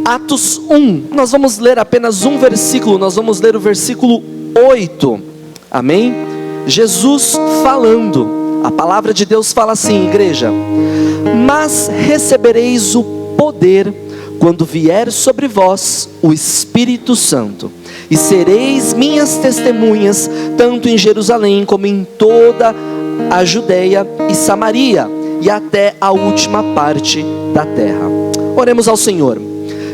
Atos 1, nós vamos ler apenas um versículo, nós vamos ler o versículo 8, amém? Jesus falando, a palavra de Deus fala assim, igreja: mas recebereis o poder quando vier sobre vós o Espírito Santo, e sereis minhas testemunhas, tanto em Jerusalém como em toda a Judeia e Samaria, e até a última parte da terra. Oremos ao Senhor.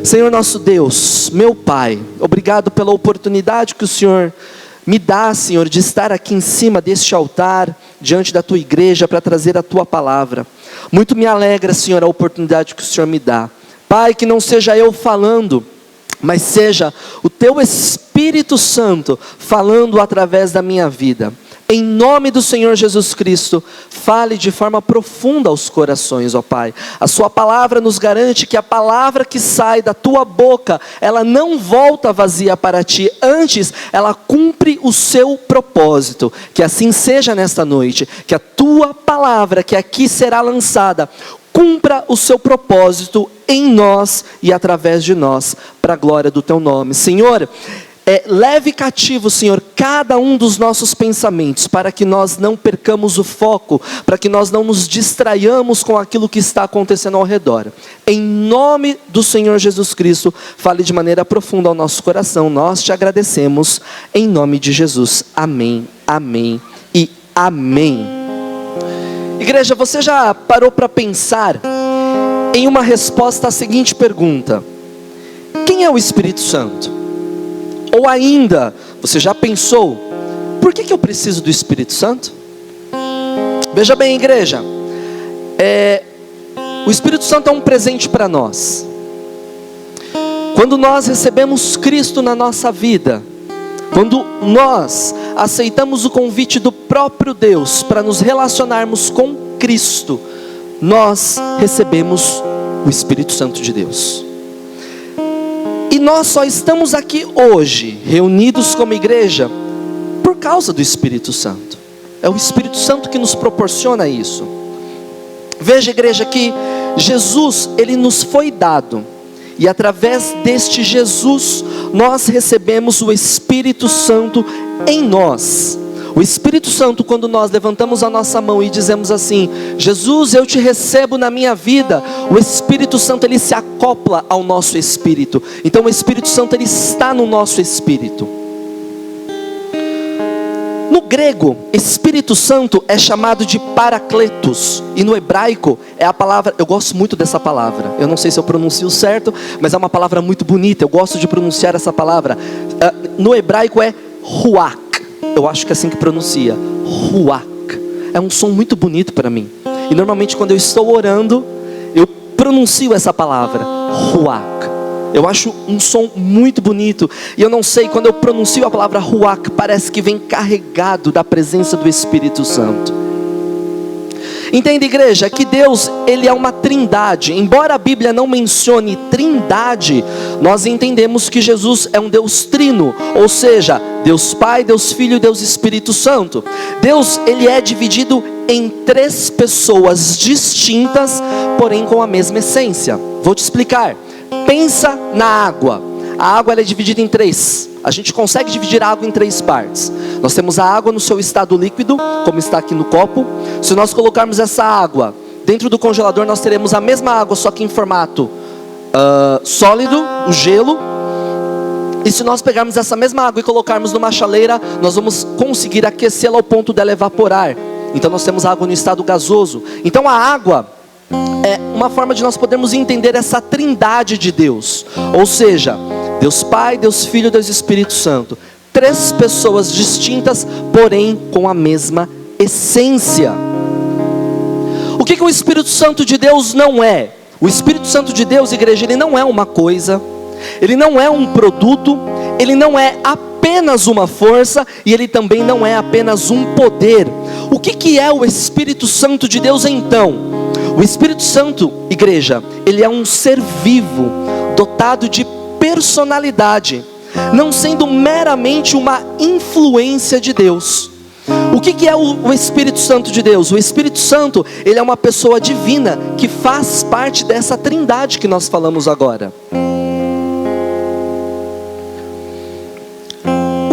Senhor nosso Deus, meu Pai, obrigado pela oportunidade que o Senhor me dá, Senhor, de estar aqui em cima deste altar, diante da Tua igreja, para trazer a Tua palavra. Muito me alegra, Senhor, a oportunidade que o Senhor me dá. Pai, que não seja eu falando, mas seja o Teu Espírito Santo falando através da minha vida. Em nome do Senhor Jesus Cristo, fale de forma profunda aos corações, ó Pai. A Sua palavra nos garante que a palavra que sai da Tua boca, ela não volta vazia para Ti, antes ela cumpre o seu propósito. Que assim seja nesta noite, que a Tua palavra que aqui será lançada, cumpra o seu propósito em nós e através de nós, para a glória do Teu nome. Senhor, leve cativo, Senhor, cada um dos nossos pensamentos, para que nós não percamos o foco, para que nós não nos distraiamos com aquilo que está acontecendo ao redor. Em nome do Senhor Jesus Cristo, fale de maneira profunda ao nosso coração. Nós te agradecemos, em nome de Jesus. Amém, amém e amém. Igreja, você já parou para pensar em uma resposta à seguinte pergunta: quem é o Espírito Santo? Ou ainda, você já pensou, por que eu preciso do Espírito Santo? Veja bem, igreja, o Espírito Santo é um presente para nós. Quando nós recebemos Cristo na nossa vida, quando nós aceitamos o convite do próprio Deus para nos relacionarmos com Cristo, nós recebemos o Espírito Santo de Deus. E nós só estamos aqui hoje, reunidos como igreja, por causa do Espírito Santo. É o Espírito Santo que nos proporciona isso. Veja, igreja, que Jesus, Ele nos foi dado. E através deste Jesus, nós recebemos o Espírito Santo em nós. O Espírito Santo, quando nós levantamos a nossa mão e dizemos assim: Jesus, eu te recebo na minha vida, o Espírito Santo, ele se acopla ao nosso espírito. Então o Espírito Santo, ele está no nosso espírito. No grego, Espírito Santo é chamado de Paracletos, e no hebraico é a palavra, eu gosto muito dessa palavra, eu não sei se eu pronuncio certo, mas é uma palavra muito bonita, eu gosto de pronunciar essa palavra. No hebraico é Ruach, eu acho que é assim que pronuncia, Ruach. É um som muito bonito para mim, e normalmente quando eu estou orando, eu pronuncio essa palavra, Ruach. Eu acho um som muito bonito. E eu não sei, quando eu pronuncio a palavra Ruach, parece que vem carregado da presença do Espírito Santo. Entende, igreja, que Deus, Ele é uma trindade. Embora a Bíblia não mencione trindade, nós entendemos que Jesus é um Deus trino. Ou seja, Deus Pai, Deus Filho e Deus Espírito Santo. Deus, Ele é dividido em 3 pessoas distintas, porém com a mesma essência. Vou te explicar. Pensa na água. A água, ela é dividida em 3. A gente consegue dividir a água em 3 partes. Nós temos a água no seu estado líquido, como está aqui no copo. Se nós colocarmos essa água dentro do congelador, nós teremos a mesma água, só que em formato sólido, o gelo. E se nós pegarmos essa mesma água e colocarmos numa chaleira, nós vamos conseguir aquecê-la ao ponto dela evaporar. Então nós temos a água no estado gasoso. Então a água é uma forma de nós podermos entender essa trindade de Deus. Ou seja, Deus Pai, Deus Filho e Deus Espírito Santo. 3 pessoas distintas, porém com a mesma essência. O que o Espírito Santo de Deus não é? O Espírito Santo de Deus, igreja, ele não é uma coisa, ele não é um produto, ele não é apenas uma força, e ele também não é apenas um poder. O que é o Espírito Santo de Deus então? O Espírito Santo, igreja, ele é um ser vivo, dotado de personalidade, não sendo meramente uma influência de Deus. O que é o Espírito Santo de Deus? O Espírito Santo, ele é uma pessoa divina, que faz parte dessa trindade que nós falamos agora.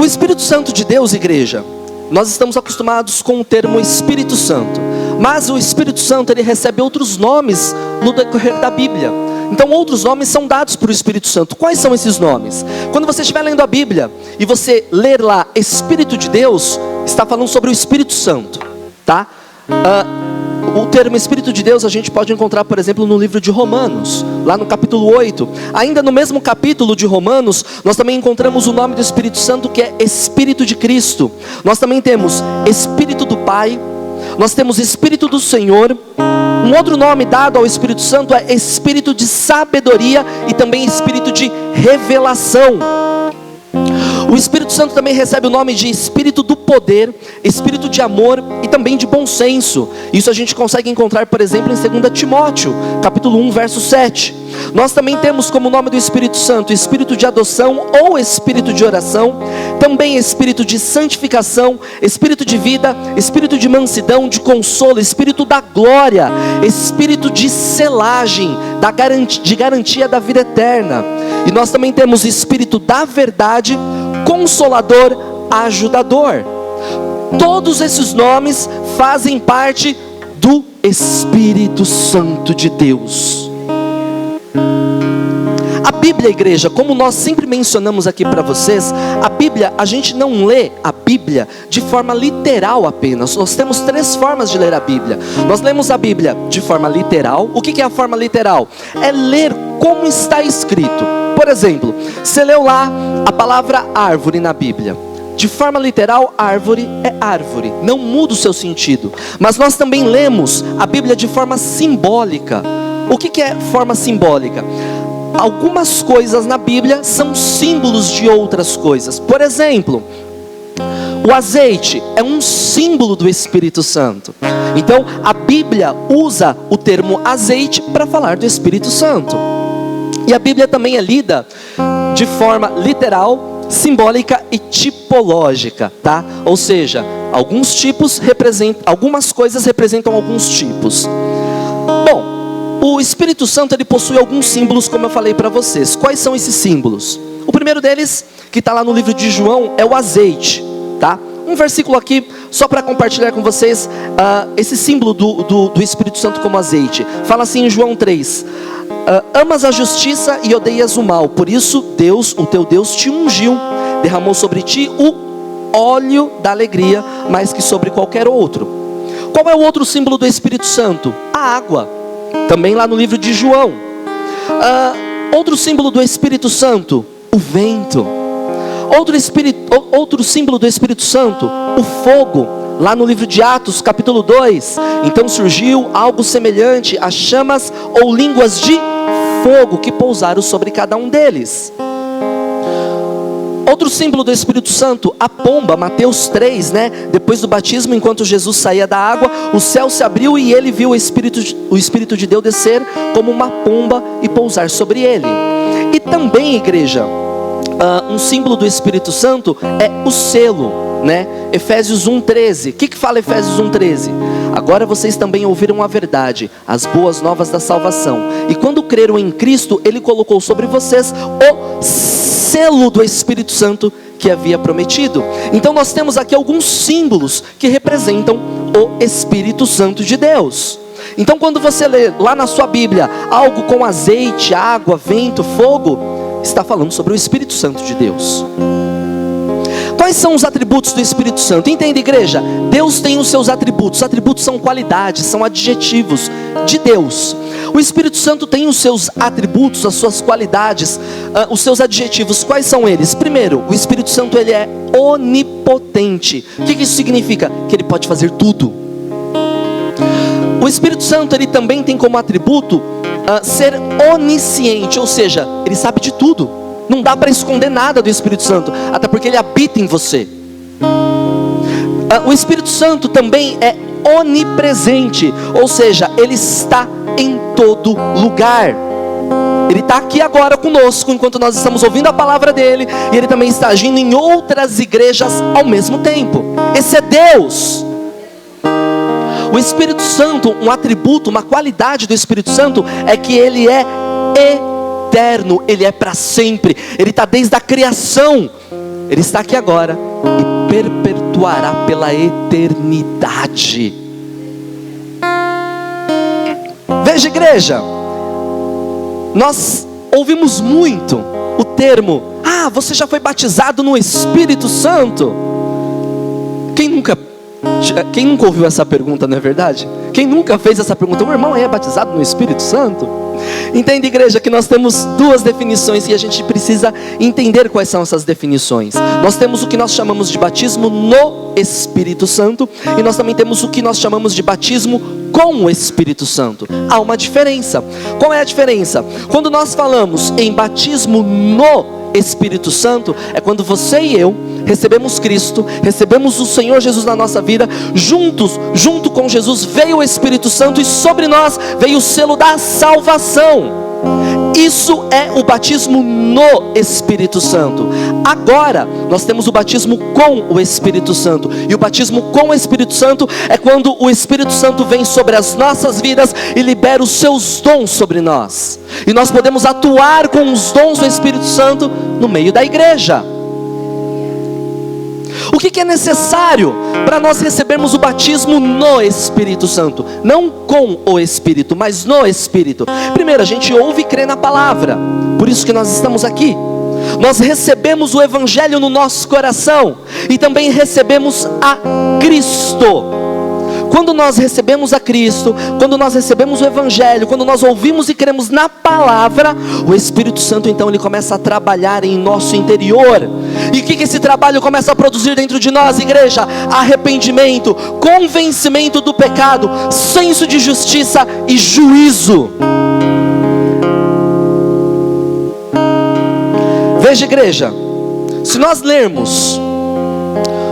Espírito Santo de Deus, igreja, nós estamos acostumados com o termo Espírito Santo, mas o Espírito Santo ele recebe outros nomes no decorrer da Bíblia. Então outros nomes são dados para o Espírito Santo. Quais são esses nomes? Quando você estiver lendo a Bíblia e você ler lá Espírito de Deus, está falando sobre o Espírito Santo, tá? O termo Espírito de Deus a gente pode encontrar, por exemplo, no livro de Romanos, lá no capítulo 8. Ainda no mesmo capítulo de Romanos, nós também encontramos o nome do Espírito Santo, que é Espírito de Cristo. Nós também temos Espírito do Pai, nós temos Espírito do Senhor. Um outro nome dado ao Espírito Santo é Espírito de sabedoria e também Espírito de revelação. O Espírito Santo também recebe o nome de Espírito do poder, Espírito de amor e também de bom senso. Isso a gente consegue encontrar, por exemplo, em 2 Timóteo, capítulo 1, verso 7. Nós também temos como nome do Espírito Santo, Espírito de adoção ou Espírito de oração, também Espírito de santificação, Espírito de vida, Espírito de mansidão, de consolo, Espírito da glória, Espírito de selagem, de garantia da vida eterna. E nós também temos Espírito da verdade, Consolador, Ajudador. Todos esses nomes fazem parte do Espírito Santo de Deus. A Bíblia, igreja, como nós sempre mencionamos aqui para vocês, a Bíblia, a gente não lê a Bíblia de forma literal apenas. Nós temos 3 formas de ler a Bíblia. Nós lemos a Bíblia de forma literal. O que é a forma literal? É ler como está escrito. Por exemplo, você leu lá a palavra árvore na Bíblia. De forma literal, árvore é árvore, não muda o seu sentido. Mas nós também lemos a Bíblia de forma simbólica. O que é forma simbólica? Algumas coisas na Bíblia são símbolos de outras coisas. Por exemplo, o azeite é um símbolo do Espírito Santo. Então a Bíblia usa o termo azeite para falar do Espírito Santo. E a Bíblia também é lida de forma literal, simbólica e tipológica, tá? Ou seja, alguns tipos representam, algumas coisas representam alguns tipos. Bom, o Espírito Santo ele possui alguns símbolos, como eu falei para vocês. Quais são esses símbolos? O primeiro deles, que está lá no livro de João, é o azeite, tá? Um versículo aqui, só para compartilhar com vocês esse símbolo do Espírito Santo como azeite. Fala assim em João 3: amas a justiça e odeias o mal, por isso Deus, o teu Deus, te ungiu, derramou sobre ti o óleo da alegria, mais que sobre qualquer outro. Qual é o outro símbolo do Espírito Santo? A água, também lá no livro de João. Outro símbolo do Espírito Santo, o vento. Outro símbolo do Espírito Santo, o fogo, lá no livro de Atos, capítulo 2. Então surgiu algo semelhante a chamas ou línguas de fogo que pousaram sobre cada um deles. Outro símbolo do Espírito Santo, a pomba, Mateus 3, né? Depois do batismo, enquanto Jesus saía da água, o céu se abriu e ele viu o Espírito de Deus descer como uma pomba e pousar sobre ele. E também, igreja, um símbolo do Espírito Santo é o selo, né? Efésios 1:13. O que fala Efésios 1:13? Agora vocês também ouviram a verdade, as boas novas da salvação. E quando creram em Cristo, Ele colocou sobre vocês o selo do Espírito Santo que havia prometido. Então nós temos aqui alguns símbolos que representam o Espírito Santo de Deus. Então quando você lê lá na sua Bíblia algo com azeite, água, vento, fogo, está falando sobre o Espírito Santo de Deus. Quais são os atributos do Espírito Santo? Entende, igreja? Deus tem os seus atributos. Atributos são qualidades, são adjetivos de Deus. O Espírito Santo tem os seus atributos, as suas qualidades, os seus adjetivos. Quais são eles? Primeiro, o Espírito Santo ele é onipotente. O que isso significa? Que ele pode fazer tudo. O Espírito Santo ele também tem como atributo ser onisciente, ou seja, ele sabe de tudo. Não dá para esconder nada do Espírito Santo, até porque ele habita em você. O Espírito Santo também é onipresente, ou seja, ele está em todo lugar. Ele está aqui agora conosco, enquanto nós estamos ouvindo a palavra dele, e ele também está agindo em outras igrejas ao mesmo tempo. Esse é Deus. O Espírito Santo, um atributo, uma qualidade do Espírito Santo é que ele é eterno, ele é para sempre, ele está desde a criação, Ele está aqui agora e perpetuará pela eternidade. Veja, igreja, nós ouvimos muito o termo: ah, você já foi batizado no Espírito Santo? Quem nunca ouviu essa pergunta, não é verdade? Quem nunca fez essa pergunta? O irmão aí é batizado no Espírito Santo? Entende, igreja, que nós temos duas definições e a gente precisa entender quais são essas definições. Nós temos o que nós chamamos de batismo no Espírito Santo, e nós também temos o que nós chamamos de batismo com o Espírito Santo. Há uma diferença. Qual é a diferença? Quando nós falamos em batismo no Espírito Santo, é quando você e eu recebemos Cristo, recebemos o Senhor Jesus na nossa vida, junto com Jesus veio o Espírito Santo e sobre nós veio o selo da salvação. Isso é o batismo no Espírito Santo. Agora nós temos o batismo com o Espírito Santo, e o batismo com o Espírito Santo é quando o Espírito Santo vem sobre as nossas vidas e libera os seus dons sobre nós, e nós podemos atuar com os dons do Espírito Santo no meio da igreja. O que é necessário para nós recebermos o batismo no Espírito Santo? Não com o Espírito, mas no Espírito. Primeiro, a gente ouve e crê na palavra. Por isso que nós estamos aqui. Nós recebemos o Evangelho no nosso coração e também recebemos a Cristo. Quando nós recebemos a Cristo, quando nós recebemos o Evangelho, quando nós ouvimos e cremos na palavra, o Espírito Santo então ele começa a trabalhar em nosso interior. E o que esse trabalho começa a produzir dentro de nós, igreja? Arrependimento, convencimento do pecado, senso de justiça e juízo. Veja, igreja, se nós lermos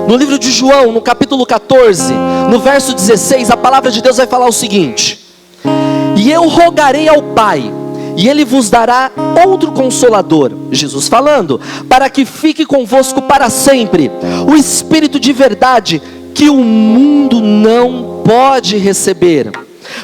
no livro de João, no capítulo 14, no verso 16, a palavra de Deus vai falar o seguinte: e eu rogarei ao Pai, e Ele vos dará outro Consolador, Jesus falando, para que fique convosco para sempre, o Espírito de verdade, que o mundo não pode receber,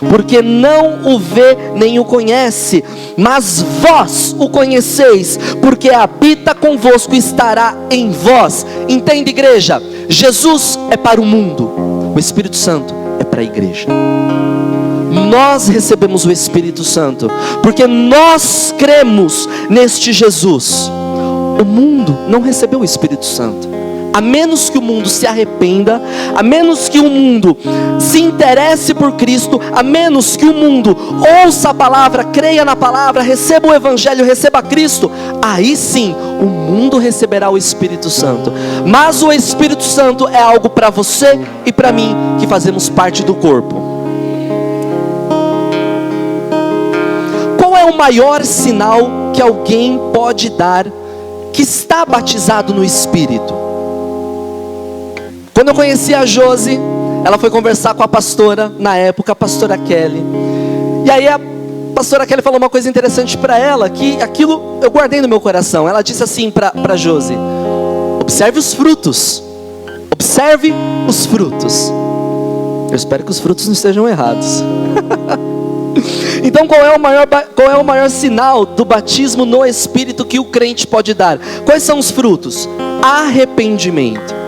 porque não o vê nem o conhece, mas vós o conheceis, porque habita convosco e estará em vós. Entende, igreja? Jesus é para o mundo, o Espírito Santo é para a igreja. Nós recebemos o Espírito Santo porque nós cremos neste Jesus. O mundo não recebeu o Espírito Santo. A menos que o mundo se arrependa, a menos que o mundo se interesse por Cristo, a menos que o mundo ouça a palavra, creia na palavra, receba o Evangelho, receba Cristo, aí sim o mundo receberá o Espírito Santo. Mas o Espírito Santo é algo para você e para mim, que fazemos parte do corpo. Qual é o maior sinal que alguém pode dar que está batizado no Espírito? Quando eu conheci a Josi, ela foi conversar com a pastora, na época, a pastora Kelly. E aí a pastora Kelly falou uma coisa interessante para ela, que aquilo eu guardei no meu coração. Ela disse assim para Josi: observe os frutos. Observe os frutos. Eu espero que os frutos não estejam errados. Então qual é o maior sinal do batismo no Espírito que o crente pode dar? Quais são os frutos? Arrependimento.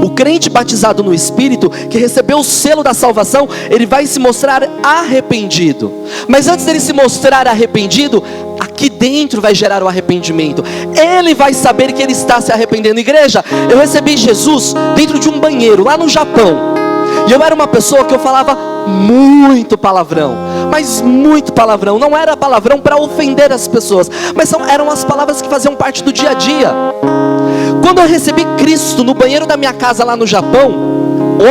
O crente batizado no Espírito, que recebeu o selo da salvação, ele vai se mostrar arrependido. Mas antes dele se mostrar arrependido, aqui dentro vai gerar o arrependimento. Ele vai saber que ele está se arrependendo. Igreja, eu recebi Jesus dentro de um banheiro, lá no Japão. E eu era uma pessoa que eu falava muito palavrão, mas muito palavrão. Não era palavrão para ofender as pessoas, mas eram as palavras que faziam parte do dia a dia. Quando eu recebi Cristo no banheiro da minha casa lá no Japão,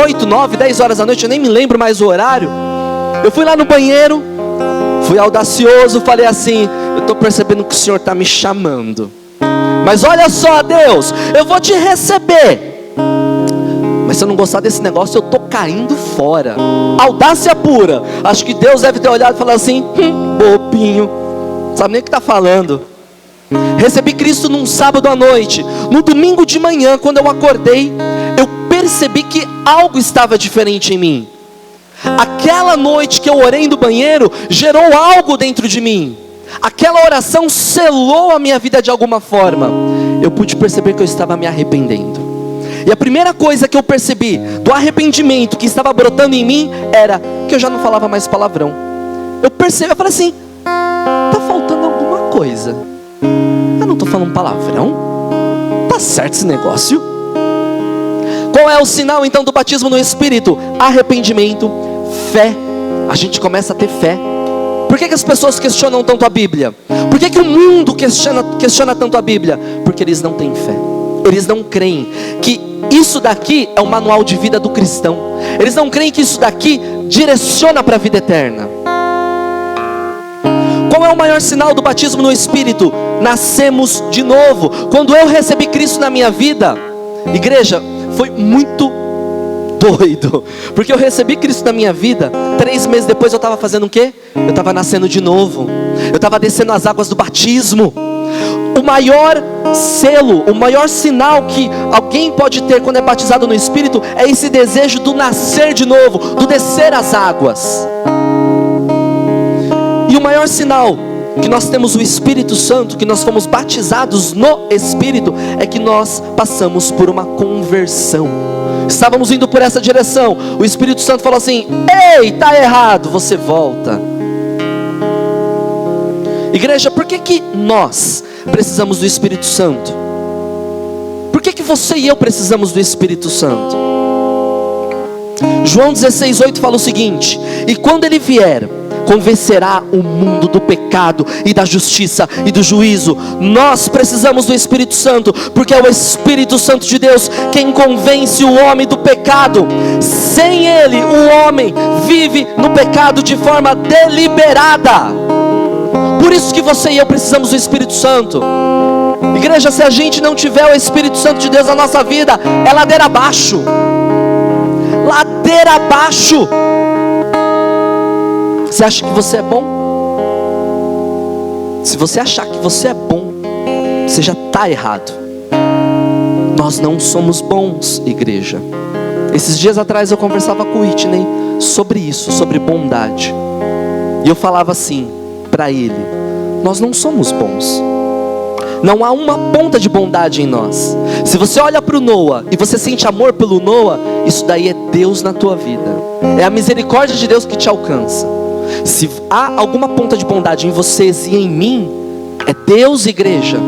8, 9, 10 horas da noite, eu nem me lembro mais o horário. Eu fui lá no banheiro, fui audacioso, falei assim: eu estou percebendo que o Senhor está me chamando, mas olha só, Deus, eu vou te receber, mas se eu não gostar desse negócio, eu estou caindo fora. Audácia pura. Acho que Deus deve ter olhado e falado assim: bobinho, não sabe nem o que está falando. Recebi Cristo num sábado à noite. No domingo de manhã, quando eu acordei, eu percebi que algo estava diferente em mim. Aquela noite que eu orei no banheiro gerou algo dentro de mim. Aquela oração selou a minha vida de alguma forma. eu pude perceber que eu estava me arrependendo. E a primeira coisa que eu percebi do arrependimento que estava brotando em mim era que eu já não falava mais palavrão. Eu falei assim, tá faltando alguma coisa. Eu não estou falando palavrão? Tá certo esse negócio? Qual é o sinal então do batismo no Espírito? Arrependimento, fé. A gente começa a ter fé. Por que as pessoas questionam tanto a Bíblia? Por que o mundo questiona tanto a Bíblia? Porque eles não têm fé. Eles não creem que isso daqui é o manual de vida do cristão. Eles não creem que isso daqui direciona para a vida eterna. Qual é o maior sinal do batismo no Espírito? Nascemos de novo. Quando eu recebi Cristo na minha vida, igreja, foi muito doido, porque eu recebi Cristo na minha vida, 3 meses depois eu estava fazendo o quê? Eu estava nascendo de novo, eu estava descendo as águas do batismo. O maior selo, o maior sinal que alguém pode ter quando é batizado no Espírito, é esse desejo do nascer de novo, do descer as águas. E o maior sinal que nós temos o Espírito Santo, que nós fomos batizados no Espírito, é que nós passamos por uma conversão. Estávamos indo por essa direção, o Espírito Santo falou assim: ei, está errado, você volta. Igreja, por que nós precisamos do Espírito Santo? Por que você e eu precisamos do Espírito Santo? João 16:8 fala o seguinte: e quando ele vier, convencerá o mundo do pecado e da justiça e do juízo. Nós precisamos do Espírito Santo, porque é o Espírito Santo de Deus quem convence o homem do pecado. Sem ele, o homem vive no pecado de forma deliberada. Por isso que você e eu precisamos do Espírito Santo. Igreja, se a gente não tiver o Espírito Santo de Deus na nossa vida, é ladeira abaixo. Ladeira abaixo. Você acha que você é bom? Se você achar que você é bom, você já está errado. Nós não somos bons, igreja. Esses dias atrás eu conversava com o Whitney sobre isso, sobre bondade. E eu falava assim para ele: nós não somos bons. Não há uma ponta de bondade em nós. Se você olha para o Noah e você sente amor pelo Noah, isso daí é Deus na tua vida. É a misericórdia de Deus que te alcança. Se há alguma ponta de bondade em vocês e em mim, é Deus, igreja.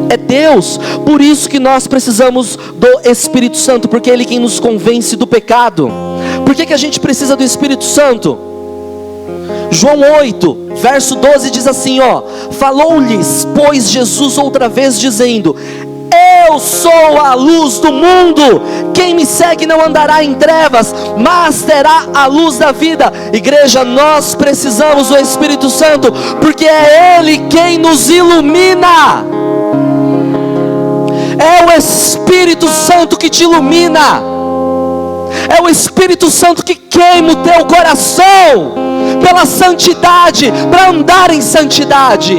É Deus. Por isso que nós precisamos do Espírito Santo, porque é Ele quem nos convence do pecado. Por que a gente precisa do Espírito Santo? João 8, verso 12 diz assim, ó: falou-lhes, pois, Jesus outra vez dizendo: eu sou a luz do mundo, quem me segue não andará em trevas, mas terá a luz da vida. Igreja, nós precisamos do Espírito Santo, porque é Ele quem nos ilumina. É o Espírito Santo que te ilumina. É o Espírito Santo que queima o teu coração pela santidade, para andar em santidade.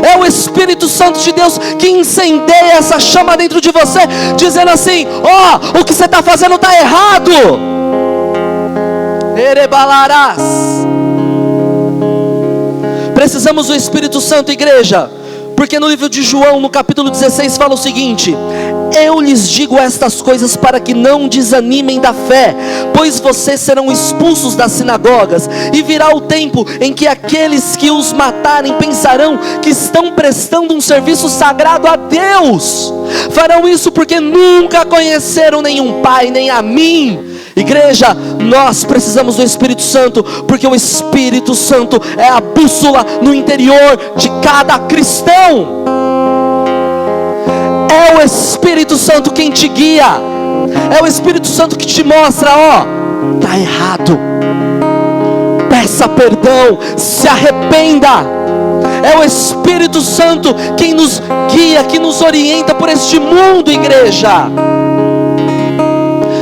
É o Espírito Santo de Deus que incendeia essa chama dentro de você, dizendo assim: ó, o que você está fazendo está errado. Erebalarás. Precisamos do Espírito Santo, igreja, porque no livro de João, no capítulo 16, fala o seguinte: eu lhes digo estas coisas para que não desanimem da fé, pois vocês serão expulsos das sinagogas, e virá o tempo em que aqueles que os matarem pensarão que estão prestando um serviço sagrado a Deus. Farão isso porque nunca conheceram nenhum Pai, nem a mim. Igreja, nós precisamos do Espírito Santo, porque o Espírito Santo é a bússola no interior de cada cristão. É o Espírito Santo quem te guia. É o Espírito Santo que te mostra, ó, tá errado, peça perdão, se arrependa. É o Espírito Santo quem nos guia, que nos orienta por este mundo, igreja.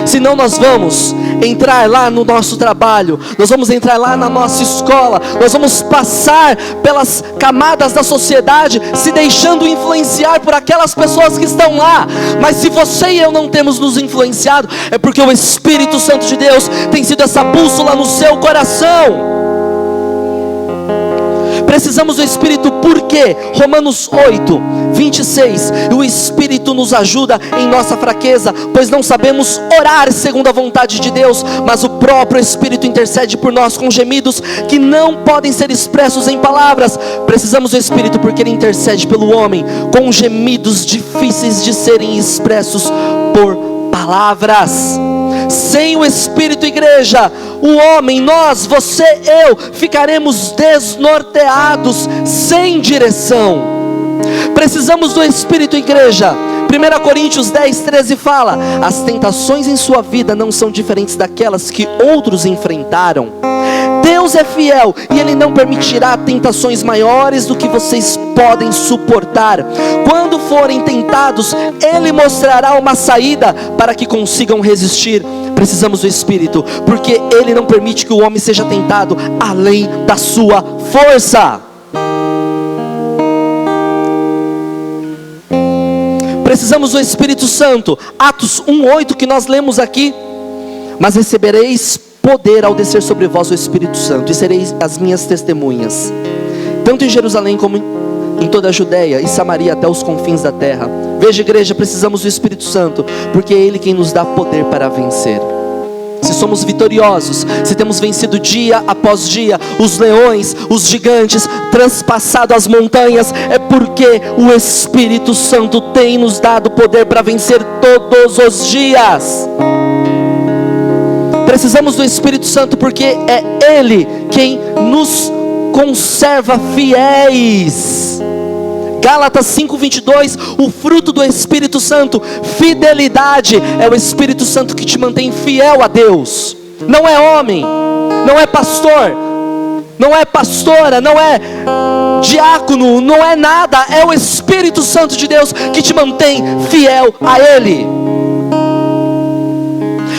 Senão nós vamos entrar lá no nosso trabalho, nós vamos entrar lá na nossa escola, nós vamos passar pelas camadas da sociedade, se deixando influenciar por aquelas pessoas que estão lá. Mas se você e eu não temos nos influenciado, é porque o Espírito Santo de Deus tem sido essa bússola no seu coração. Precisamos do Espírito por quê? Romanos 8, 26. O Espírito nos ajuda em nossa fraqueza, pois não sabemos orar segundo a vontade de Deus, mas o próprio Espírito intercede por nós com gemidos que não podem ser expressos em palavras. Precisamos do Espírito porque Ele intercede pelo homem com gemidos difíceis de serem expressos por palavras. Sem o Espírito, igreja, o homem, nós, você, eu, ficaremos desnorteados, sem direção. Precisamos do Espírito, igreja. 1 Coríntios 10, 13 fala: as tentações em sua vida não são diferentes daquelas que outros enfrentaram. Deus é fiel e Ele não permitirá tentações maiores do que vocês podem suportar. Quando forem tentados, Ele mostrará uma saída para que consigam resistir. Precisamos do Espírito, porque Ele não permite que o homem seja tentado além da sua força. Precisamos do Espírito Santo. Atos 1:8 que nós lemos aqui: mas recebereis poder ao descer sobre vós o Espírito Santo, e sereis as minhas testemunhas, tanto em Jerusalém como em toda a Judeia e Samaria até os confins da terra. Veja, igreja, precisamos do Espírito Santo, porque é Ele quem nos dá poder para vencer. Se somos vitoriosos, se temos vencido dia após dia os leões, os gigantes, transpassado as montanhas, é porque o Espírito Santo tem nos dado poder para vencer todos os dias. Precisamos do Espírito Santo porque é Ele quem nos conserva fiéis. Gálatas 5:22, o fruto do Espírito Santo, fidelidade. É o Espírito Santo que te mantém fiel a Deus. Não é homem, não é pastor, não é pastora, não é diácono, não é nada. É o Espírito Santo de Deus que te mantém fiel a Ele.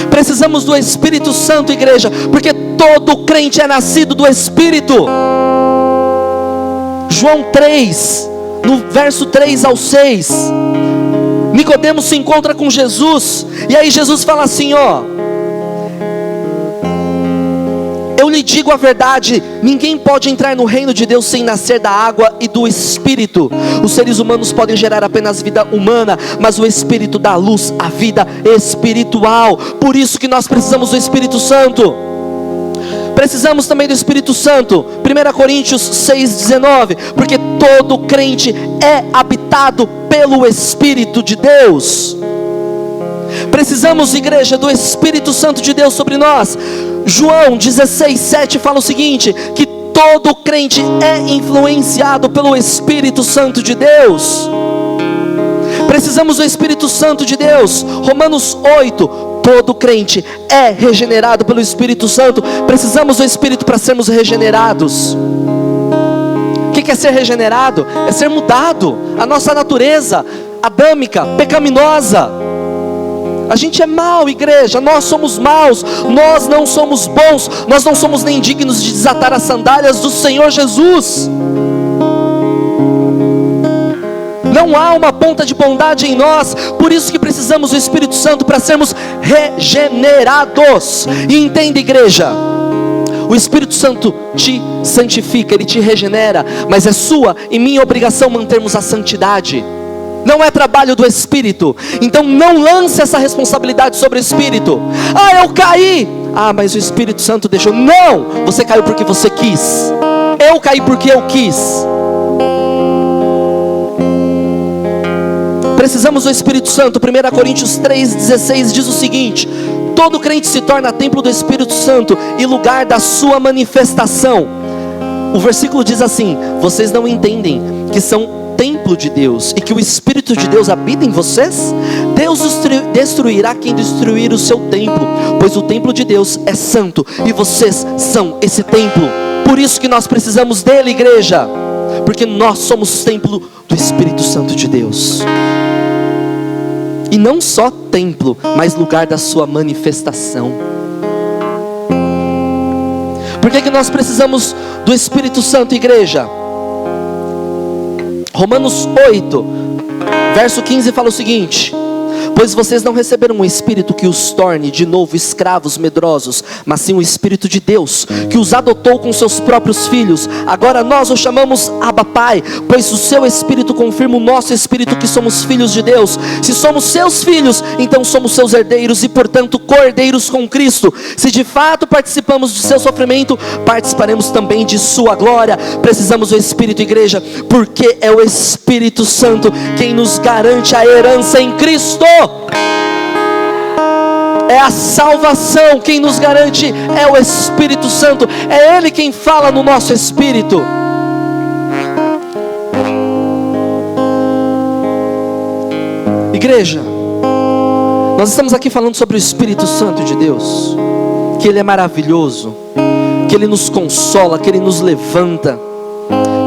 Precisamos do Espírito Santo, igreja, porque todo crente é nascido do Espírito. João 3, no verso 3 ao 6, Nicodemos se encontra com Jesus, e aí Jesus fala assim: ó, eu lhe digo a verdade, ninguém pode entrar no reino de Deus sem nascer da água e do Espírito. Os seres humanos podem gerar apenas vida humana, mas o Espírito dá luz à vida espiritual. Por isso que nós precisamos do Espírito Santo. Precisamos também do Espírito Santo. 1 Coríntios 6:19, porque todo crente é habitado pelo Espírito de Deus. Precisamos, igreja, do Espírito Santo de Deus sobre nós. João 16:7 fala o seguinte: que todo crente é influenciado pelo Espírito Santo de Deus. Precisamos do Espírito Santo de Deus. Romanos 8, todo crente é regenerado pelo Espírito Santo. Precisamos do Espírito para sermos regenerados. O que é ser regenerado? É ser mudado. A nossa natureza adâmica, pecaminosa. A gente é mau, igreja, nós somos maus, nós não somos bons, nós não somos nem dignos de desatar as sandálias do Senhor Jesus. Não há uma ponta de bondade em nós, por isso que precisamos do Espírito Santo para sermos regenerados. E entenda, igreja, o Espírito Santo te santifica, Ele te regenera, mas é sua e minha obrigação mantermos a santidade. Não é trabalho do Espírito. Então não lance essa responsabilidade sobre o Espírito. Ah, eu caí. Ah, mas o Espírito Santo deixou. Não, você caiu porque você quis. Eu caí porque eu quis. Precisamos do Espírito Santo. 1 Coríntios 3:16 diz o seguinte: todo crente se torna templo do Espírito Santo e lugar da sua manifestação. O versículo diz assim: vocês não entendem que são templo de Deus e que o Espírito de Deus habita em vocês? Deus destruirá quem destruir o seu templo, pois o templo de Deus é santo e vocês são esse templo. Por isso que nós precisamos dele, igreja, porque nós somos templo do Espírito Santo de Deus. E não só templo, mas lugar da sua manifestação. Por que nós precisamos do Espírito Santo, igreja? Romanos 8, verso 15 fala o seguinte: Pois vocês não receberam um espírito que os torne de novo escravos medrosos, mas sim o Espírito de Deus, que os adotou com seus próprios filhos. Agora nós o chamamos Abba Pai, pois o seu Espírito confirma o nosso Espírito que somos filhos de Deus. Se somos seus filhos, então somos seus herdeiros e portanto co-herdeiros com Cristo. Se de fato participamos de seu sofrimento, participaremos também de sua glória. Precisamos do Espírito, igreja, porque é o Espírito Santo quem nos garante a herança em Cristo. É a salvação quem nos garante, é o Espírito Santo. É Ele quem fala no nosso espírito. Igreja, nós estamos aqui falando sobre o Espírito Santo de Deus, que Ele é maravilhoso, que Ele nos consola, que Ele nos levanta,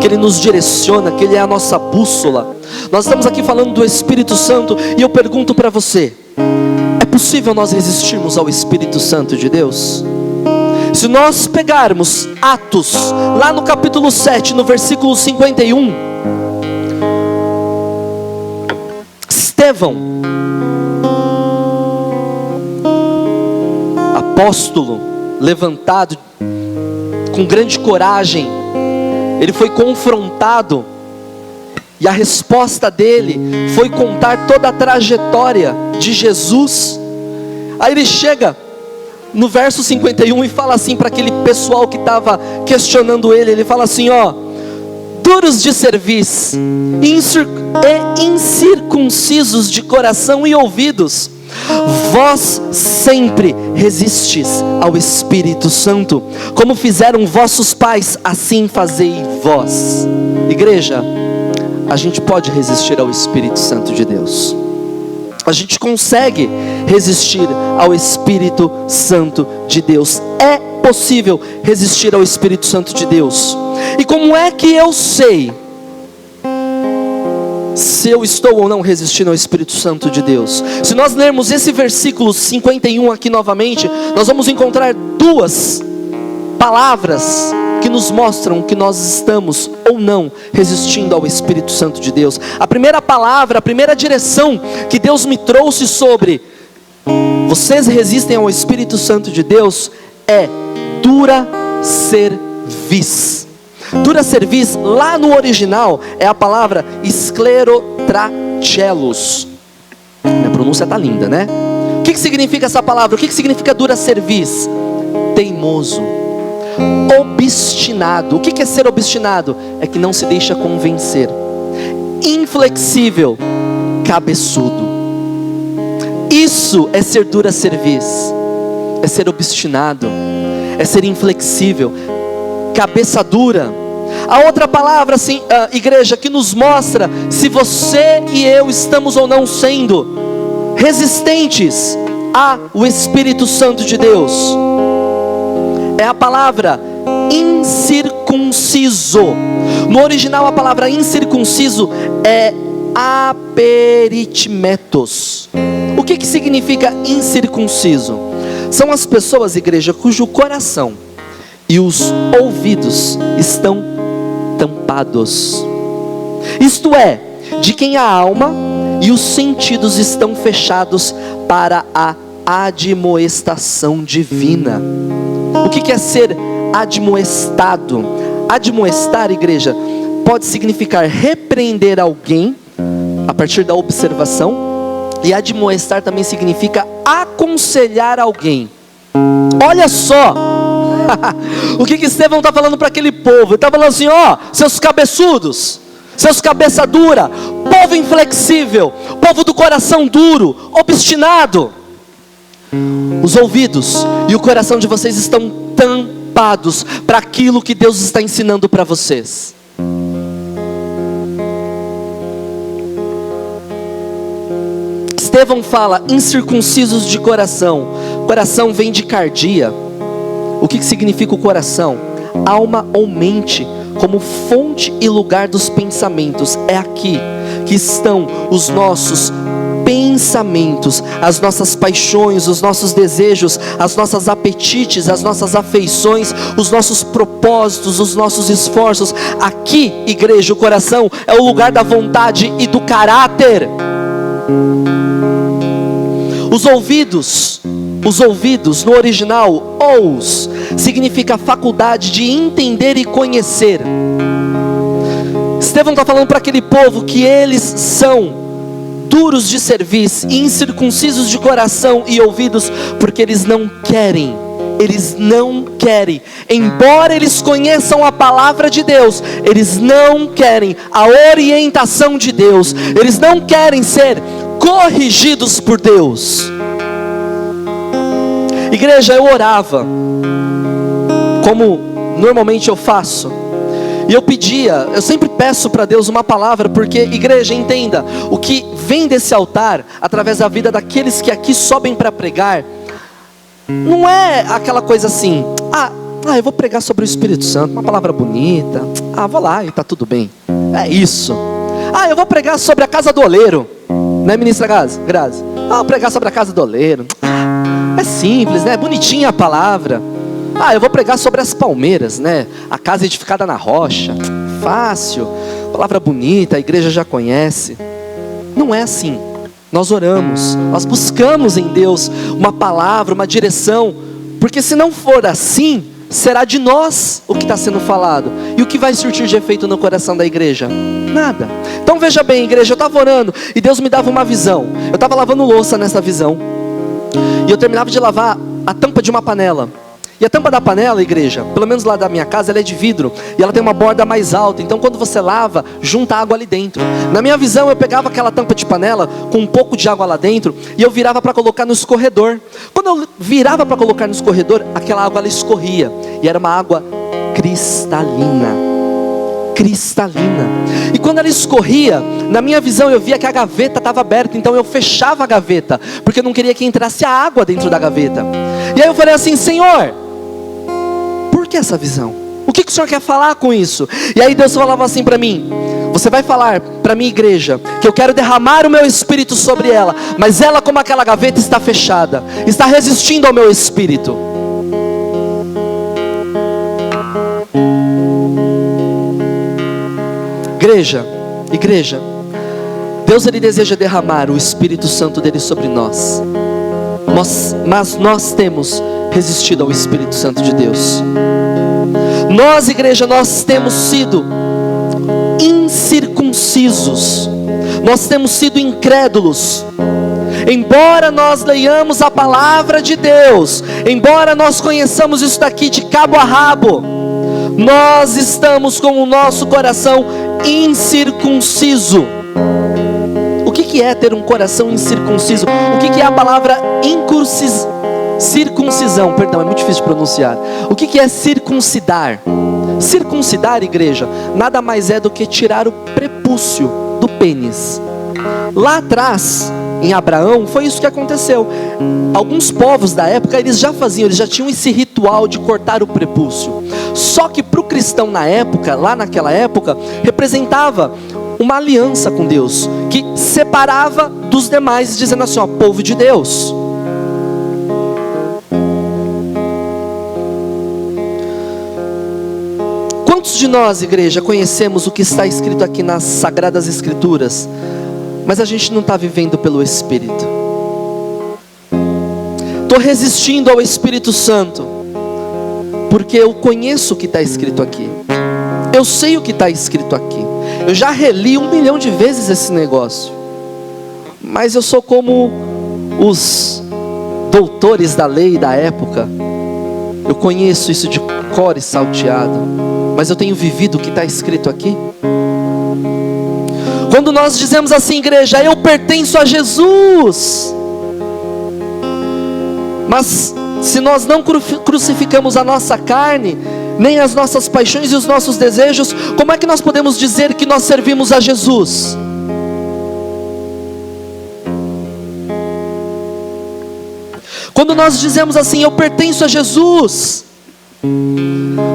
que Ele nos direciona, que Ele é a nossa bússola. Nós estamos aqui falando do Espírito Santo, e eu pergunto para você: é possível nós resistirmos ao Espírito Santo de Deus? Se nós pegarmos Atos, lá no capítulo 7, no versículo 51, Estevão, apóstolo, levantado com grande coragem, ele foi confrontado, e a resposta dele foi contar toda a trajetória de Jesus. Aí ele chega no verso 51 e fala assim para aquele pessoal que estava questionando ele, ele fala assim, ó: duros de cerviz, incircuncisos de coração e ouvidos, vós sempre resistis ao Espírito Santo, como fizeram vossos pais, assim fazei vós. Igreja, a gente pode resistir ao Espírito Santo de Deus. A gente consegue resistir ao Espírito Santo de Deus. É possível resistir ao Espírito Santo de Deus. E como é que eu sei se eu estou ou não resistindo ao Espírito Santo de Deus? Se nós lermos esse versículo 51 aqui novamente, nós vamos encontrar duas palavras que nos mostram que nós estamos ou não resistindo ao Espírito Santo de Deus. A primeira palavra, a primeira direção que Deus me trouxe sobre vocês resistem ao Espírito Santo de Deus é dura cerviz. Dura cerviz, lá no original, é a palavra esclerotrachelos. Minha pronúncia tá linda, né? O que significa essa palavra? O que significa dura cerviz? Teimoso, obstinado. O que é ser obstinado? É que não se deixa convencer. Inflexível, cabeçudo. Isso é ser dura cerviz, é ser obstinado, é ser inflexível, cabeça dura. A outra palavra, assim, igreja, que nos mostra se você e eu estamos ou não sendo resistentes ao Espírito Santo de Deus, é a palavra incircunciso. No original a palavra incircunciso é aperitmetos. O que significa incircunciso? São as pessoas, igreja, cujo coração e os ouvidos estão tampados. Isto é, de quem a alma e os sentidos estão fechados para a admoestação divina. O que é ser admoestado? Admoestar, igreja, pode significar repreender alguém a partir da observação, e admoestar também significa aconselhar alguém. Olha só o que Estevão está falando para aquele povo. Ele está falando assim, ó, seus cabeçudos, seus cabeça dura, povo inflexível, povo do coração duro, obstinado, os ouvidos e o coração de vocês estão tampados para aquilo que Deus está ensinando para vocês. Estevão fala incircuncisos de coração. Coração vem de cardia. O que significa o coração? Alma ou mente, como fonte e lugar dos pensamentos. É aqui que estão os nossos pensamentos, as nossas paixões, os nossos desejos, as nossas apetites, as nossas afeições, os nossos propósitos, os nossos esforços. Aqui, igreja, o coração é o lugar da vontade e do caráter. Os ouvidos no original, ous, significa faculdade de entender e conhecer. Estevão está falando para aquele povo que eles são duros de cerviz, incircuncisos de coração e ouvidos, porque eles não querem, embora eles conheçam a palavra de Deus, eles não querem a orientação de Deus, eles não querem ser corrigidos por Deus. Igreja, eu orava, como normalmente eu faço, e eu sempre peço para Deus uma palavra, porque, igreja, entenda, o que vem desse altar, através da vida daqueles que aqui sobem para pregar, não é aquela coisa assim, eu vou pregar sobre o Espírito Santo, uma palavra bonita, vou lá e está tudo bem, é isso. Eu vou pregar sobre a casa do oleiro, né, ministra Grazi? Vou pregar sobre a casa do oleiro, é simples, né, bonitinha a palavra. Eu vou pregar sobre as palmeiras, né? A casa edificada na rocha. Fácil, palavra bonita, a igreja já conhece. Não é assim. Nós oramos, nós buscamos em Deus uma palavra, uma direção. Porque se não for assim, será de nós o que está sendo falado. E o que vai surtir de efeito no coração da igreja? Nada. Então veja bem, igreja, eu estava orando e Deus me dava uma visão. Eu estava lavando louça nessa visão. E eu terminava de lavar a tampa de uma panela. E a tampa da panela, igreja, pelo menos lá da minha casa, ela é de vidro. E ela tem uma borda mais alta. Então quando você lava, junta água ali dentro. Na minha visão, eu pegava aquela tampa de panela com um pouco de água lá dentro e eu virava para colocar no escorredor. Quando eu virava para colocar no escorredor, aquela água ela escorria. E era uma água cristalina. E quando ela escorria, na minha visão eu via que a gaveta estava aberta. Então eu fechava a gaveta, porque eu não queria que entrasse a água dentro da gaveta. E aí eu falei assim: Senhor, por que essa visão? O que o Senhor quer falar com isso? E aí Deus falava assim para mim: você vai falar para a minha igreja que eu quero derramar o meu espírito sobre ela, mas ela, como aquela gaveta, está fechada, está resistindo ao meu espírito. Igreja, Deus ele deseja derramar o Espírito Santo dele sobre nós, mas nós temos resistido ao Espírito Santo de Deus. Nós, igreja, nós temos sido incircuncisos, nós temos sido incrédulos. Embora nós leiamos a palavra de Deus, embora nós conheçamos isso daqui de cabo a rabo, nós estamos com o nosso coração incircunciso. O que é ter um coração incircunciso? O que é a palavra circuncisão? Perdão, é muito difícil de pronunciar. O que é circuncidar? Circuncidar, igreja, nada mais é do que tirar o prepúcio do pênis. Lá atrás, em Abraão, foi isso que aconteceu. Alguns povos da época, eles já tinham esse ritual de cortar o prepúcio. Só que para o cristão na época, lá naquela época, representava uma aliança com Deus, que separava dos demais, dizendo assim, povo de Deus. Quantos de nós, igreja, conhecemos o que está escrito aqui nas Sagradas Escrituras, mas a gente não está vivendo pelo Espírito? Estou resistindo ao Espírito Santo, porque eu conheço o que está escrito aqui, eu sei o que está escrito aqui, eu já reli 1 milhão de vezes esse negócio, mas eu sou como os doutores da lei da época, eu conheço isso de cor e salteado, mas eu tenho vivido o que está escrito aqui? Quando nós dizemos assim, igreja, eu pertenço a Jesus, mas se nós não crucificamos a nossa carne, nem as nossas paixões e os nossos desejos, como é que nós podemos dizer que nós servimos a Jesus? Quando nós dizemos assim, eu pertenço a Jesus,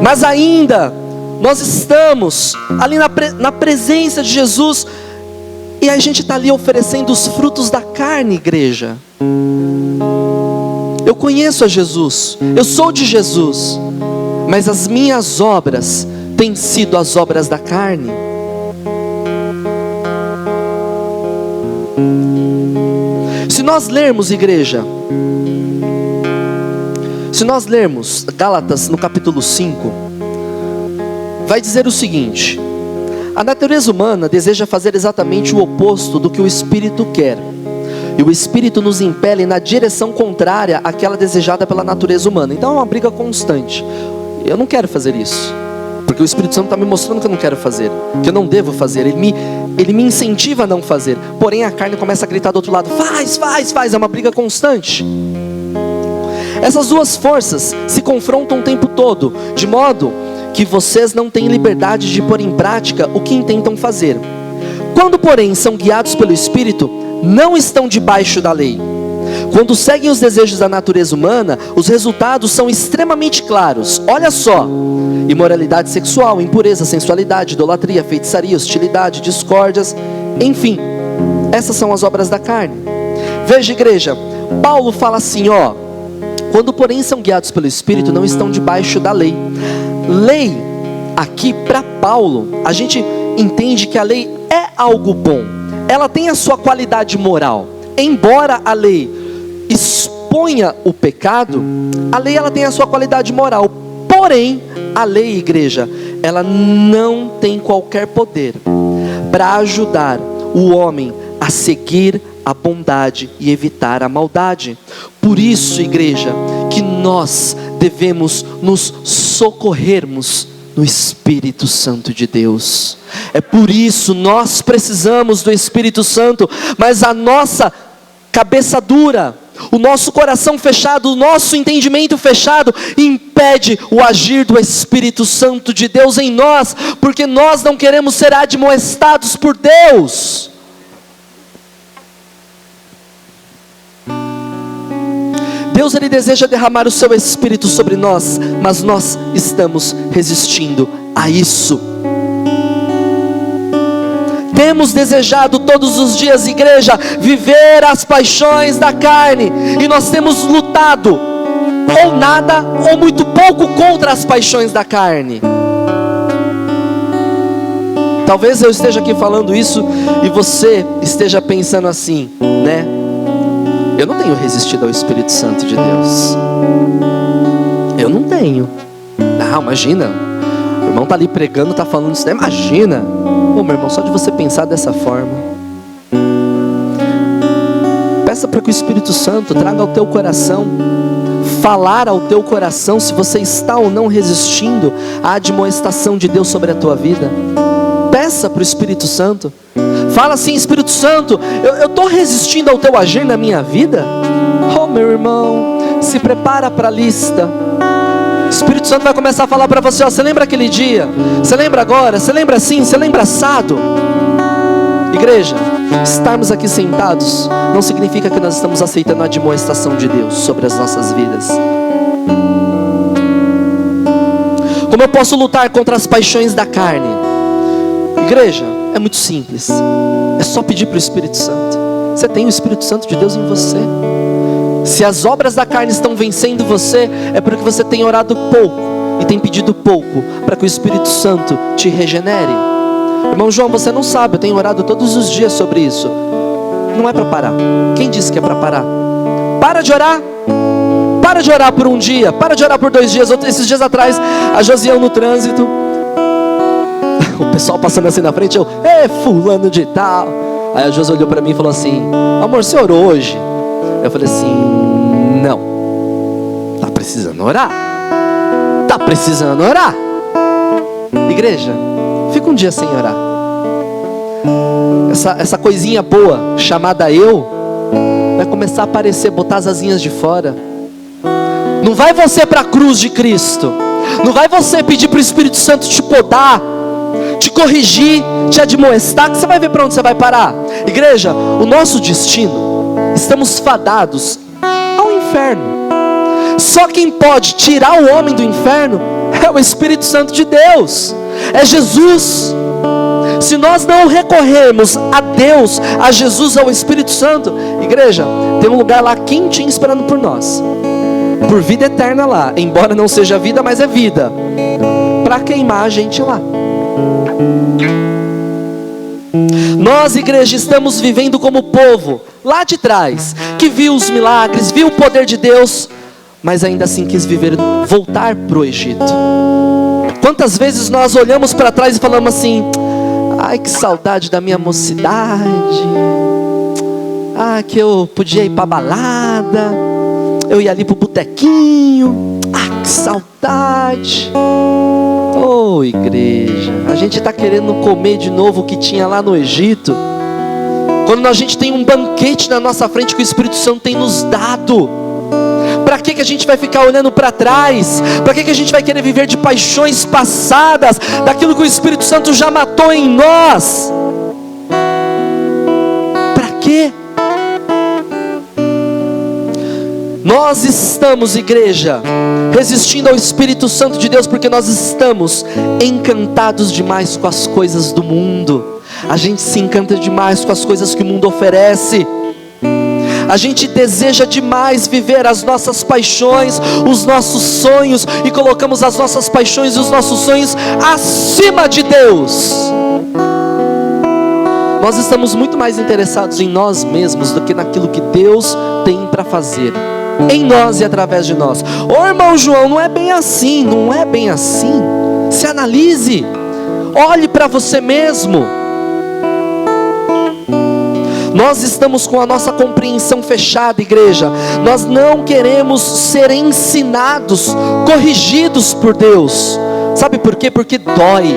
mas ainda nós estamos ali na presença de Jesus, e a gente está ali oferecendo os frutos da carne, igreja. Eu conheço a Jesus, eu sou de Jesus, mas as minhas obras têm sido as obras da carne. Se nós lermos, igreja, se nós lermos Gálatas no capítulo 5, vai dizer o seguinte: a natureza humana deseja fazer exatamente o oposto do que o Espírito quer, e o Espírito nos impele na direção contrária àquela desejada pela natureza humana. Então é uma briga constante. Eu não quero fazer isso, porque o Espírito Santo está me mostrando que eu não quero fazer, que eu não devo fazer. Ele me incentiva a não fazer, porém a carne começa a gritar do outro lado: faz, faz, faz. É uma briga constante. Essas duas forças se confrontam o tempo todo, de modo que vocês não têm liberdade de pôr em prática o que intentam fazer. Quando, porém, são guiados pelo Espírito, não estão debaixo da lei. Quando seguem os desejos da natureza humana, os resultados são extremamente claros. Olha só: imoralidade sexual, impureza, sensualidade, idolatria, feitiçaria, hostilidade, discórdias, enfim, essas são as obras da carne. Veja, igreja, Paulo fala assim, quando porém são guiados pelo Espírito, não estão debaixo da lei. Lei, aqui para Paulo, a gente entende que a lei é algo bom, ela tem a sua qualidade moral. Embora a lei exponha o pecado, a lei ela tem a sua qualidade moral. Porém, a lei, igreja, ela não tem qualquer poder para ajudar o homem a seguir a bondade e evitar a maldade. Por isso, igreja, que nós devemos nos socorrermos no Espírito Santo de Deus. É por isso nós precisamos do Espírito Santo, mas a nossa cabeça dura, o nosso coração fechado, o nosso entendimento fechado, impede o agir do Espírito Santo de Deus em nós, porque nós não queremos ser admoestados por Deus. Deus, Ele deseja derramar o seu Espírito sobre nós, mas nós estamos resistindo a isso. Temos desejado todos os dias, igreja, viver as paixões da carne, e nós temos lutado, ou nada, ou muito pouco, contra as paixões da carne. Talvez eu esteja aqui falando isso, e você esteja pensando assim, né? Eu não tenho resistido ao Espírito Santo de Deus. Eu não tenho. Não, imagina. O irmão está ali pregando, está falando isso. Imagina. Ô, meu irmão, só de você pensar dessa forma. Peça para que o Espírito Santo traga ao teu coração, falar ao teu coração se você está ou não resistindo à admoestação de Deus sobre a tua vida. Peça para o Espírito Santo. Fala assim: Espírito Santo, eu estou resistindo ao teu agir na minha vida? Oh, meu irmão, se prepara para a lista. O Espírito Santo vai começar a falar para você: você lembra aquele dia? Você lembra agora? Você lembra assim? Você lembra assado? Igreja, estarmos aqui sentados não significa que nós estamos aceitando a admoestação de Deus sobre as nossas vidas. Como eu posso lutar contra as paixões da carne? Igreja, é muito simples. É só pedir para o Espírito Santo. Você tem o Espírito Santo de Deus em você. Se as obras da carne estão vencendo você, é porque você tem orado pouco e tem pedido pouco para que o Espírito Santo te regenere. Irmão João, você não sabe, eu tenho orado todos os dias sobre isso. Não é para parar. Quem disse que é para parar? Para de orar. Para de orar por um dia, para de orar por 2 dias. Esses dias atrás, a Josiel no trânsito, o pessoal passando assim na frente, eu, fulano de tal. Aí a Josi olhou para mim e falou assim: amor, você orou hoje? Eu falei assim: não. Tá precisando orar. Tá precisando orar. Igreja, fica um dia sem orar. Essa coisinha boa chamada eu vai começar a aparecer, botar as asinhas de fora. Não vai você para a cruz de Cristo. Não vai você pedir para o Espírito Santo te podar, te corrigir, te admoestar, que você vai ver para onde você vai parar. Igreja, o nosso destino, estamos fadados ao inferno. Só quem pode tirar o homem do inferno é o Espírito Santo de Deus, é Jesus. Se nós não recorrermos a Deus, a Jesus, ao Espírito Santo, igreja, tem um lugar lá quentinho esperando por nós, por vida eterna lá, embora não seja vida, mas é vida, para queimar a gente lá. Nós, igreja, estamos vivendo como povo lá de trás, que viu os milagres, viu o poder de Deus, mas ainda assim quis voltar para o Egito. Quantas vezes nós olhamos para trás e falamos assim: ai, que saudade da minha mocidade, que eu podia ir para balada, eu ia ali para o botequinho, que saudade. Oh, igreja, a gente está querendo comer de novo o que tinha lá no Egito, quando a gente tem um banquete na nossa frente que o Espírito Santo tem nos dado. Para que a gente vai ficar olhando para trás? Para que a gente vai querer viver de paixões passadas, daquilo que o Espírito Santo já matou em nós? Para quê? Nós estamos, igreja, resistindo ao Espírito Santo de Deus porque nós estamos encantados demais com as coisas do mundo. A gente se encanta demais com as coisas que o mundo oferece. A gente deseja demais viver as nossas paixões, os nossos sonhos, e colocamos as nossas paixões e os nossos sonhos acima de Deus. Nós estamos muito mais interessados em nós mesmos do que naquilo que Deus tem para fazer em nós e através de nós. Ô irmão João, não é bem assim, não é bem assim. Se analise, olhe para você mesmo. Nós estamos com a nossa compreensão fechada, igreja. Nós não queremos ser ensinados, corrigidos por Deus. Sabe por quê? Porque dói.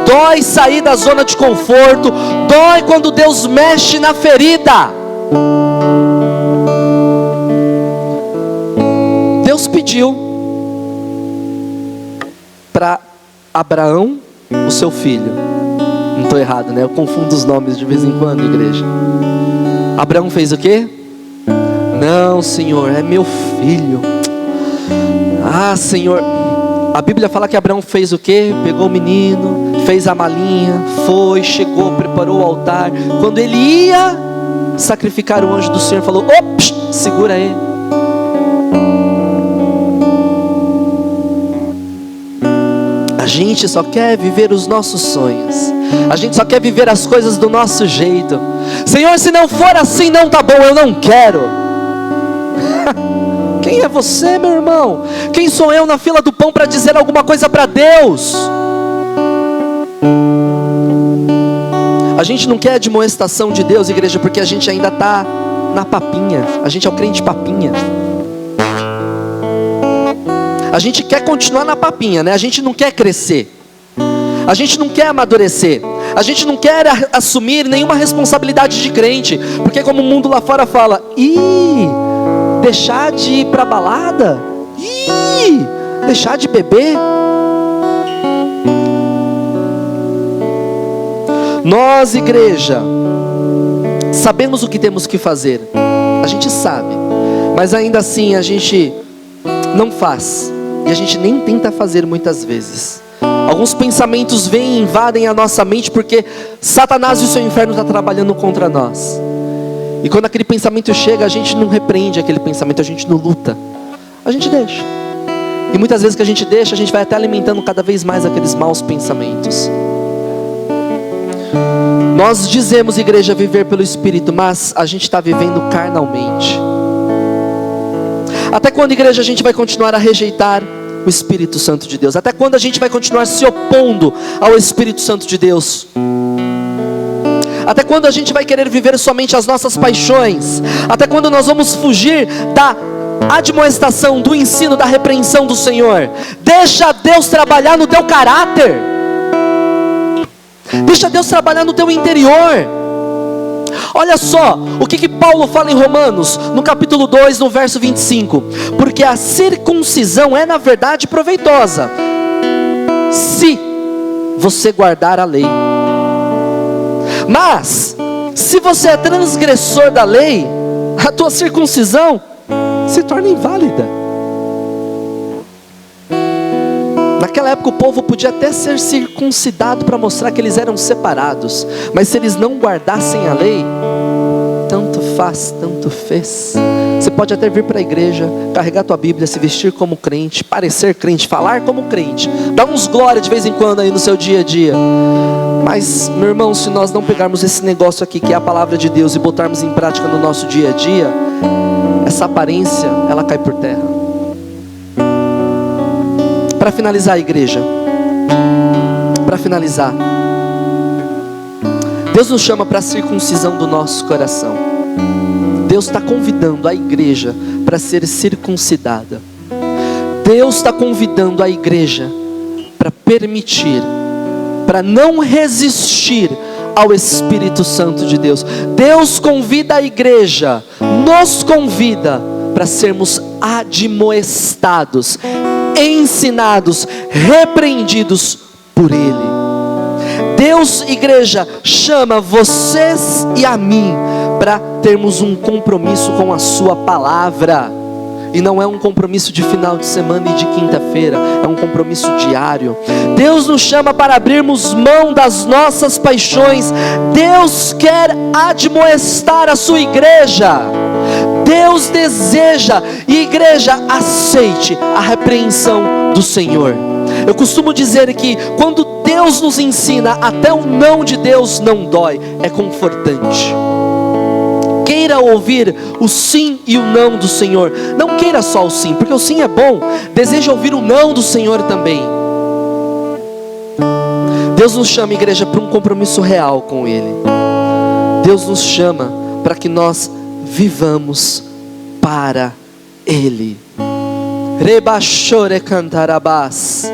Dói sair da zona de conforto. Dói quando Deus mexe na ferida. Deus pediu para Abraão o seu filho. Não estou errado, né? Eu confundo os nomes de vez em quando, igreja. Abraão fez o quê? Não, Senhor, é meu filho. Senhor. A Bíblia fala que Abraão fez o quê? Pegou o menino, fez a malinha, foi, chegou, preparou o altar. Quando ele ia sacrificar, o anjo do Senhor falou: ops, segura ele. A gente só quer viver os nossos sonhos. A gente só quer viver as coisas do nosso jeito. Senhor, se não for assim, não tá bom, eu não quero. Quem é você, meu irmão? Quem sou eu na fila do pão para dizer alguma coisa para Deus? A gente não quer a admoestação de Deus, igreja, porque a gente ainda está na papinha. A gente é o crente papinha. A gente quer continuar na papinha, né? A gente não quer crescer. A gente não quer amadurecer. A gente não quer assumir nenhuma responsabilidade de crente. Porque como o mundo lá fora fala: deixar de ir para balada? Deixar de beber? Nós, igreja, sabemos o que temos que fazer. A gente sabe. Mas ainda assim a gente não faz. E a gente nem tenta fazer muitas vezes. Alguns pensamentos vêm e invadem a nossa mente porque Satanás e o seu inferno estão trabalhando contra nós. E quando aquele pensamento chega, a gente não repreende aquele pensamento, a gente não luta. A gente deixa. E muitas vezes que a gente deixa, a gente vai até alimentando cada vez mais aqueles maus pensamentos. Nós dizemos, igreja, viver pelo Espírito, mas a gente está vivendo carnalmente. Até quando, igreja, a gente vai continuar a rejeitar o Espírito Santo de Deus? Até quando a gente vai continuar se opondo ao Espírito Santo de Deus? Até quando a gente vai querer viver somente as nossas paixões? Até quando nós vamos fugir da admoestação, do ensino, da repreensão do Senhor? Deixa Deus trabalhar no teu caráter. Deixa Deus trabalhar no teu interior. Olha só o que Paulo fala em Romanos, no capítulo 2, no verso 25. Porque a circuncisão é na verdade proveitosa, se você guardar a lei. Mas, se você é transgressor da lei, a tua circuncisão se torna inválida. Naquela época o povo podia até ser circuncidado para mostrar que eles eram separados. Mas se eles não guardassem a lei, tanto faz, tanto fez. Você pode até vir para a igreja, carregar tua Bíblia, se vestir como crente, parecer crente, falar como crente, dar uns glória de vez em quando aí no seu dia a dia. Mas, meu irmão, se nós não pegarmos esse negócio aqui, que é a palavra de Deus, e botarmos em prática no nosso dia a dia, essa aparência, ela cai por terra. Para finalizar, a igreja, para finalizar, Deus nos chama para a circuncisão do nosso coração. Deus está convidando a igreja para ser circuncidada. Deus está convidando a igreja para permitir, para não resistir ao Espírito Santo de Deus. Deus convida a igreja, nos convida para sermos admoestados, ensinados, repreendidos por Ele. Deus, igreja, chama vocês e a mim para termos um compromisso com a sua palavra. E não é um compromisso de final de semana e de quinta-feira, é um compromisso diário. Deus nos chama para abrirmos mão das nossas paixões. Deus quer admoestar a sua igreja. Deus deseja, e igreja, aceite a repreensão do Senhor. Eu costumo dizer que quando Deus nos ensina, até o não de Deus não dói, é confortante. Queira ouvir o sim e o não do Senhor. Não queira só o sim, porque o sim é bom. Deseja ouvir o não do Senhor também. Deus nos chama, igreja, para um compromisso real com Ele. Deus nos chama para que nós vivamos para Ele. Rebachore cantarabás.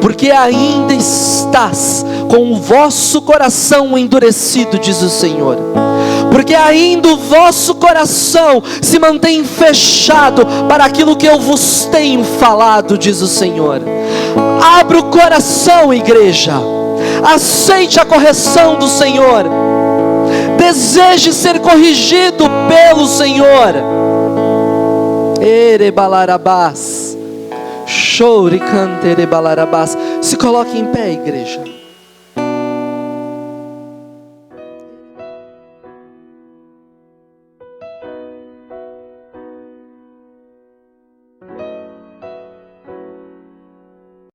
Porque ainda estás com o vosso coração endurecido, diz o Senhor. Porque ainda o vosso coração se mantém fechado para aquilo que eu vos tenho falado, diz o Senhor. Abra o coração, igreja. Aceite a correção do Senhor. Deseje ser corrigido pelo Senhor. Erebalarabás. Chore, cante, erebalarabás. Se coloque em pé, igreja.